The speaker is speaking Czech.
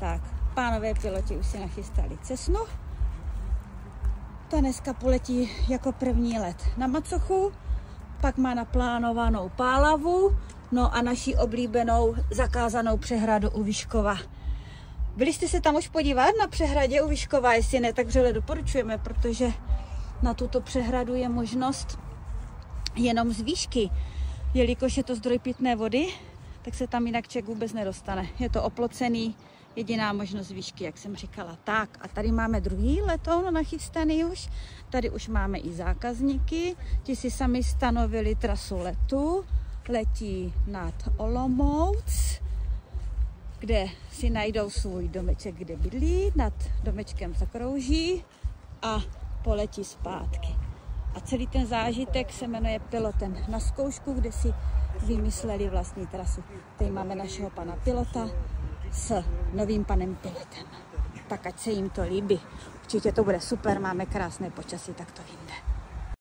Tak, pánové piloti už si nachystali cesnu. Ta dneska poletí jako první let na macochu, pak má naplánovanou Pálavu, no a naši oblíbenou zakázanou přehradu u Vyškova. Byli jste se tam už podívat na přehradě u Vyškova? Jestli ne, tak vřele doporučujeme, protože na tuto přehradu je možnost jenom z výšky. Jelikož je to zdroj pitné vody, tak se tam jinak člověk vůbec nedostane. Je to oplocený, jediná možnost z výšky, jak jsem říkala. Tak a tady máme druhý letoun nachystaný už. Tady už máme i zákazníky. Ti si sami stanovili trasu letu. Letí nad Olomouc, kde si najdou svůj domeček, kde bydlí, nad domečkem zakrouží a poletí zpátky. A celý ten zážitek se jmenuje Pilotem na zkoušku, kde si vymysleli vlastní trasu. Tady máme našeho pana pilota s novým panem pilotem. Tak ať se jim to líbí. Určitě to bude super, máme krásné počasí, tak to vyjde.